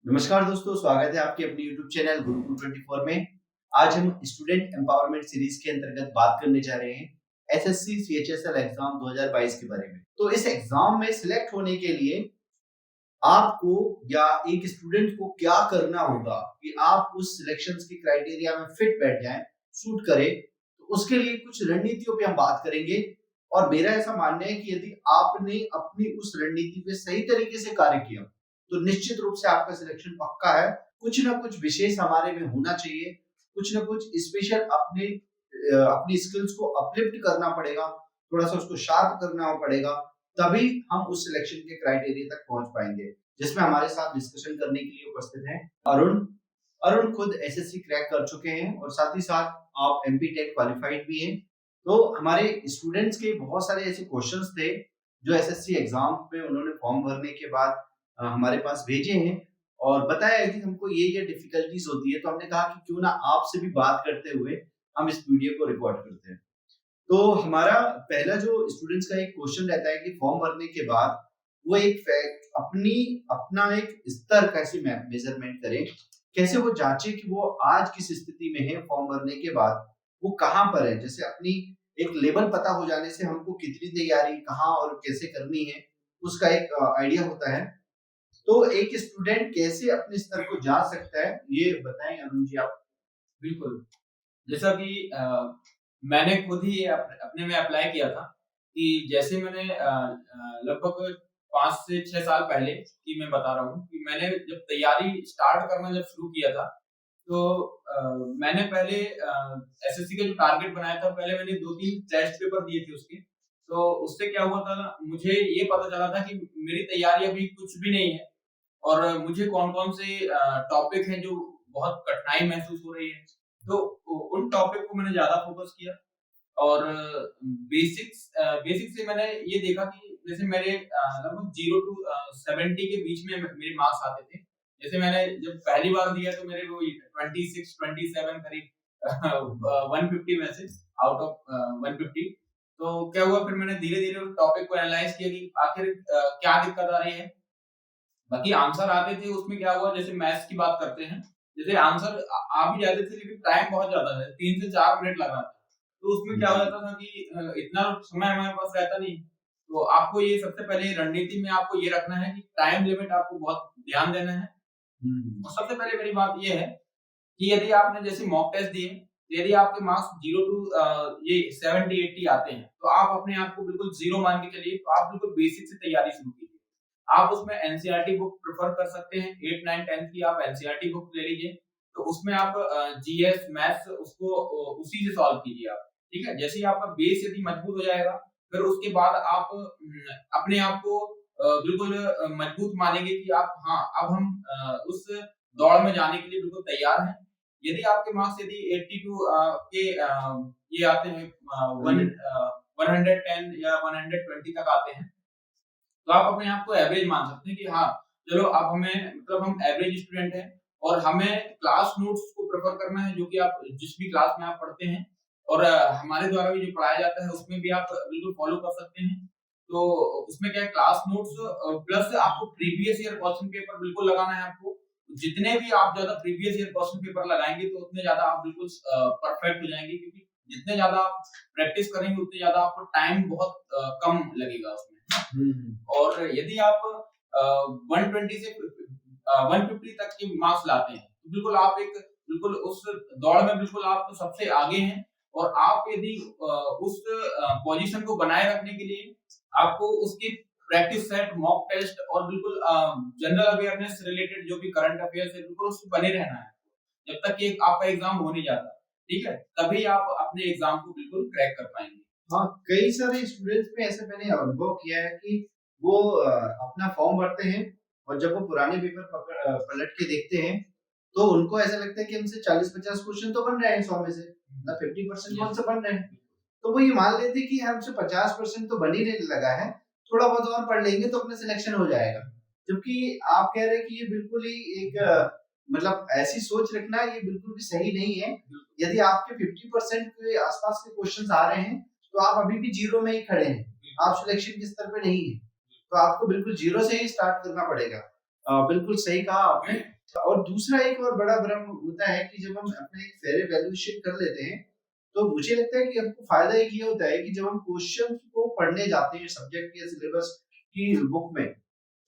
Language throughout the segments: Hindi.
नमस्कार दोस्तों, स्वागत है आपके अपने YouTube चैनल गुरुकुल 24 में। आज हम स्टूडेंट एम्पावरमेंट सीरीज के अंतर्गत बात करने जा रहे हैं एसएससी सीएचएसएल एग्जाम 2022 के बारे में। तो इस एग्जाम में सिलेक्ट होने के लिए आपको या एक स्टूडेंट को क्या करना होगा कि आप उस सिलेक्शंस की क्राइटेरिया में फिट बैठ जाएं, सूट करें, तो उसके लिए कुछ रणनीतियों पे हम बात करेंगे। और मेरा ऐसा मानना है कि यदि आपने अपनी उस रणनीति पे सही तरीके से कार्य किया तो निश्चित रूप से आपका सिलेक्शन पक्का है। कुछ ना कुछ विशेष हमारे में होना चाहिए, कुछ ना कुछ स्पेशल अपनी स्किल्स को अपलिफ्ट करना पड़ेगा, थोड़ा सा उसको शार्प करना पड़ेगा, तभी हम उस सिलेक्शन के क्राइटेरिया तक पहुंच पाएंगे। जिसमें हमारे साथ डिस्कशन करने के लिए उपस्थित हैं अरुण। अरुण खुद एसएससी क्रैक कर चुके हैं और साथ ही साथ आप एमपी टेट क्वालिफाइड भी हैं। तो हमारे स्टूडेंट्स के बहुत सारे ऐसे क्वेश्चंस थे जो एसएससी एग्जाम में उन्होंने फॉर्म भरने के बाद हमारे पास भेजे हैं और बताया है कि हमको ये डिफिकल्टीज होती है। तो हमने कहा कि क्यों ना आपसे भी बात करते हुए हम इस वीडियो को रिकॉर्ड करते हैं। तो हमारा पहला जो स्टूडेंट्स का एक क्वेश्चन रहता है कि फॉर्म भरने के बाद वो एक फैक्ट अपना एक स्तर कैसे मेजरमेंट करें, कैसे वो जांचे कि वो आज किस स्थिति में है फॉर्म भरने के बाद, वो कहाँ पर है। जैसे अपनी एक लेवल पता हो जाने से हमको कितनी तैयारी कहाँ और कैसे करनी है उसका एक आइडिया होता है। तो एक स्टूडेंट कैसे अपने स्तर को जांच सकता है, ये बताएं अरुण जी आप। बिल्कुल, जैसा कि मैंने खुद ही अपने में अप्लाई किया था कि जैसे मैंने लगभग 5 से 6 साल पहले की मैं बता रहा हूँ कि मैंने जब तैयारी स्टार्ट करना जब शुरू किया था, तो मैंने पहले एसएससी का जो टारगेट बनाया था, पहले मैंने 2-3 टेस्ट पेपर दिए थे उसके। तो उससे क्या हुआ था ना, मुझे ये पता चला था कि मेरी तैयारी अभी कुछ भी नहीं है और मुझे कौन-कौन से टॉपिक हैं जो बहुत कठिनाई महसूस हो रही है। तो उन टॉपिक को मैंने ज़्यादा फ़ोकस किया और बेसिक्स से मैंने ये देखा कि जैसे मेरे लगभग 0 टू 70 के बीच में मेरे मार्क्स आते थे। जैसे मैंने जब पहली बार दिया तो मेरे वो 26-27 करीब 150 में से आउट ऑफ 150। तो क्या हुआ, फिर मैंने धीरे-धीरे उस टॉपिक को एनालाइज़ किया कि आखिर क्या दिक्कत आ रही है। बाकी आंसर आते थे, उसमें क्या हुआ, जैसे मैथ्स की बात करते हैं, जैसे आंसर आ भी जाते थे लेकिन टाइम बहुत ज़्यादा था, 3 से 4 मिनट लग रहा था। तो उसमें क्या हो जी। जाता था कि इतना समय हमारे पास रहता नहीं। तो आपको ये सबसे पहले रणनीति में आपको ये रखना है कि टाइम लिमिट आपको बहुत ध्यान देना है। हम्म। और सबसे पहले मेरी बात ये है कि यदि आपने जैसे मॉक टेस्ट दिए, यदि आपके मार्क्स 0 टू ये 70-80 आते हैं, तो आप अपने आप को बिल्कुल 0 मान के चलिए, तो आप बिल्कुल बेसिक से तैयारी शुरू कीजिए। आप उसमें एनसीईआरटी बुक प्रेफ़र कर सकते हैं, 8, 9, 10th की आप एनसीईआरटी बुक ले लीजिए। तो उसमें आप जीएस, मैथ्स उसको उसी से सॉल्व कीजिए आप, ठीक है? जैसे ही आपका बेस यदि मजबूत हो जाएगा, फिर उसके बाद आप अपने आप को बिल्कुल मजबूत मानेंगे कि आप हाँ, अब हम उस दौड़ में जाने के लिए बिल्कुल तैयार हैं। यदि आपके मार्क्स यदि 82 के ये आते हैं 110 या 120 तक आते हैं, तो आप अपने आप को एवरेज मान सकते हैं कि हाँ, चलो अब हमें मतलब हम एवरेज स्टूडेंट हैं और हमें क्लास नोट्स को प्रेफ़र करना है, जो कि आप जिस भी क्लास में आप पढ़ते हैं और हमारे द्वारा भी जो पढ़ाया जाता है उसमें भी आप बिल्कुल फ़ॉलो कर सकते हैं। तो उसमें क्या है, क्लास नोट्स प्लस आपको प्रीवियस ईयर क्वेश्चन पेपर बिल्कुल लगाना है आपको। जितने भी आप ज़्यादा प्रीवियस ईयर क्वेश्चन पेपर लगाएँगे तो उतने ज़्यादा आप बिल्कुल परफेक्ट हो जाएँगे, क्योंकि जितने ज़्यादा आप प्रैक्टिस करेंगे उतने ज़्यादा आपको टाइम बहुत कम लगेगा उसमें। और यदि आप 120 से 150 तक के मार्क्स लाते हैं, तो बिल्कुल आप एक बिल्कुल उस दौड़ में बिल्कुल आप तो सबसे आगे हैं। और आप यदि उस पोज़ीशन को बनाए रखने के लिए आपको उसकी प्रैक्टिस सेट, मॉक टेस्ट और बिल्कुल जनरल अवेयरनेस से रिलेटेड जो भी करंट अफेयर्स है, बिल्कुल उसमें बने रहना है। जब तक कि आपका एग्ज़ाम हो नहीं जाता, ठीक है? तभी आप अपने एग्ज़ाम को बिल्कुल क्रैक कर पाएँगे। हाँ, कई सारे स्टूडेंट्स में ऐसे मैंने अनुभव किया है कि वो अपना फॉर्म भरते हैं और जब वो पुराने पेपर पलट के देखते हैं तो उनको ऐसा लगता है कि हमसे 40-50 क्वेश्चन तो बन रहे हैं 100 में से, ना 50% कौन यस, से बन रहे हैं। तो वो ये मान लेते हैं कि हमसे 50% तो बन ही रहने लगा है, थोड़ा बहुत और पढ़ लेंगे तो अपना सिलेक्शन हो जाएगा। जबकि आप कह रहे हैं कि ये बिल्कुल ही एक मतलब ऐसी सोच रखना ये बिल्कुल भी सही नहीं है। यदि आपके 50% के आसपास के क्वेश्चंस आ रहे हैं तो आप अभी भी जीरो में ही खड़े हैं, आप सिलेक्शन के स्तर पे नहीं है। तो आपको बिल्कुल जीरो से ही स्टार्ट करना पड़ेगा। बिल्कुल सही कहा आपने। और दूसरा एक और बड़ा भ्रम होता है कि जब हम अपना एक फेयर इवैल्यूएशन कर लेते हैं, तो मुझे लगता है कि हमको फायदा एक ये होता है कि जब हम क्वेश्चन को पढ़ने जाते हैं सब्जेक्ट या सिलेबस की बुक में,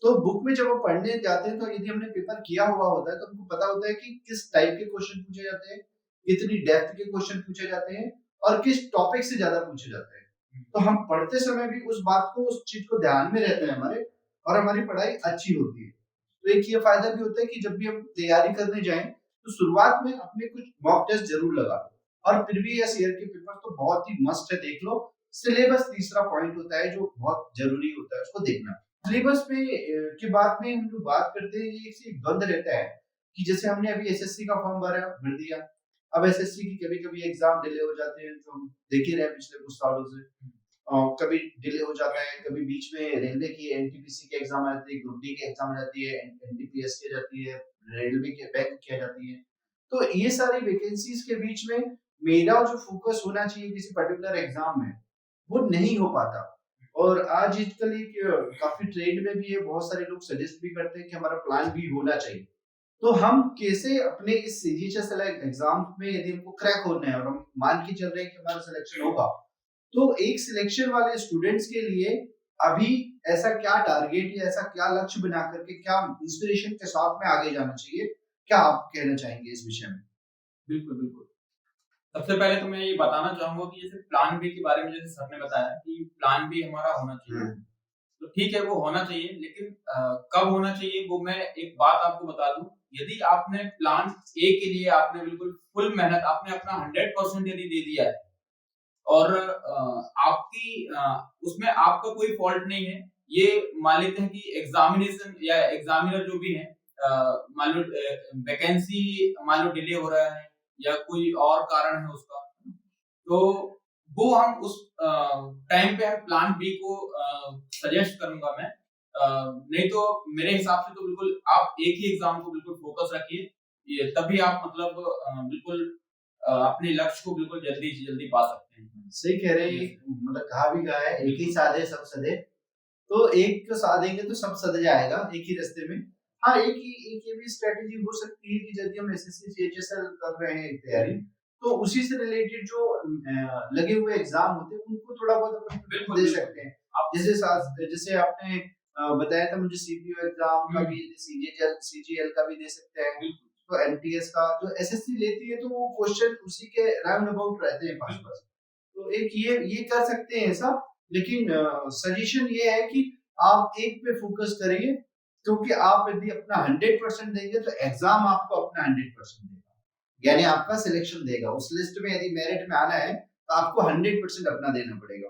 तो बुक में जब हम पढ़ने जाते हैं तो यदि हमने पेपर किया हुआ होता है तो हमको पता होता है कि किस टाइप के क्वेश्चन पूछे जाते हैं, कितनी डेप्थ के क्वेश्चन पूछे जाते हैं और किस टॉपिक से ज्यादा पूछे जाते हैं। तो हम पढ़ते समय भी उस बात को, उस चीज को ध्यान में रहते हैं हमारे, और हमारी पढ़ाई अच्छी होती है। तो एक ये फायदा भी होता है कि जब भी हम तैयारी करने जाएं तो शुरुआत में अपने कुछ मॉक टेस्ट जरूर लगा लो, और प्रीवियस ईयर के पेपर तो बहुत ही मस्त है, देख लो। सिलेबस तीसरा पॉइंट होता है जो बहुत जरूरी होता है, उसको देखना। सिलेबस पे के बाद में हम लोग बात करते हैं, ये एक द्वंद रहता है कि जैसे हमने अभी एसएससी का फॉर्म भर दिया, अब एसएससी की कभी-कभी एग्जाम डिले हो जाते हैं, जो हम देख ही रहे हैं पिछले कुछ सालों से। कभी डिले हो जाता है, कभी बीच में रेलवे की एनटीपीसी की एग्जाम आ जाती है, ग्रुप डी की एग्जाम आ जाती है, एनटीपीएस की जाती है, रेलवे के बैंक की आ जाती है। तो ये सारी वैकेंसीज के बीच में मेरा जो फोकस होना चाहिए किसी पर्टिकुलर एग्जाम में, वो नहीं हो पाता। और आजकल एक काफी ट्रेंड में भी है, बहुत सारे लोग सजेस्ट भी करते हैं कि हमारा प्लान भी होना चाहिए। तो हम कैसे अपने इस सीजीएचएस एग्जाम में यदि हमको क्रैक होना है और हम मान के चल रहे हैं कि हमारा सिलेक्शन होगा, तो एक सिलेक्शन वाले स्टूडेंट्स के लिए अभी ऐसा क्या टारगेट या ऐसा क्या लक्ष्य बना करके, क्या इंस्पिरेशन के साथ में आगे जाना चाहिए? क्या आप कहना चाहेंगे इस विषय में? बिल्कुल, बिल्कुल। सबसे पहले तो मैं ये बताना चाहूँगा कि जैसे प्लान बी के बारे में जैसे सर ने बताया कि प्लान बी हमारा होना चाहिए। तो ठीक है, वो होना चाहिए, लेकिन कब होना चाहिए वो मैं एक बात आपको बता दूँ। यदि आपने प्लान ए के लिए आपने बिल्कुल फुल मेहनत, आपने अपना 100% यदि दे दिया है और उसमें आपका कोई फॉल्ट नहीं है। ये मान लेते हैं कि एग्जामिनेशन या एग्जामिनर जो भी है, मान लो वैकेंसी मान लो डिले हो रहा है या कोई और कारण है उसका, तो वो हम उस टाइम पे हम प्लान बी को सजेस्ट करूंगा मैं। नहीं तो मेरे हिसाब से तो बिल्कुल आप एक ही एग्जाम को बिल्कुल फोकस रखिए, ये तभी आप मतलब बिल्कुल अपने लक्ष्य को बिल्कुल जल्दी से जल्दी पा सकते हैं। सही कह रहे हैं, मतलब कहा भी गया है, एक ही साधे सब सधे। तो एक को साधेंगे तो सब सध जाएगा एक ही रास्ते में। हाँ, एक ये भी स्ट्रेटेजी हो सकती है कि यदि हम एसएससी सीएचएसएल कर रहे हैं तैयारी, तो उसी से रिलेटेड जो लगे हुए एग्जाम होते हैं उनको थोड़ा बहुत अपन बिल्कुल दे सकते हैं। आप जैसे आपने बताया था मुझे, सीपीयू एग्जाम का भी, सीजीएल का भी दे सकते हैं। तो एमटीएस का जो एसएससी लेती है तो वो क्वेश्चन उसी के राउंड अबाउट रहते हैं पास-पास। तो एक ये कर सकते हैं ऐसा। लेकिन सजेशन ये है कि आप एक पे फोकस करिए, क्योंकि आप यदि अपना 100% देंगे तो एग्जाम आपको अपना 100% देगा, यानी आपका सिलेक्शन देगा। उस लिस्ट में यदि मेरिट में आना है तो आपको 100% अपना देना पड़ेगा।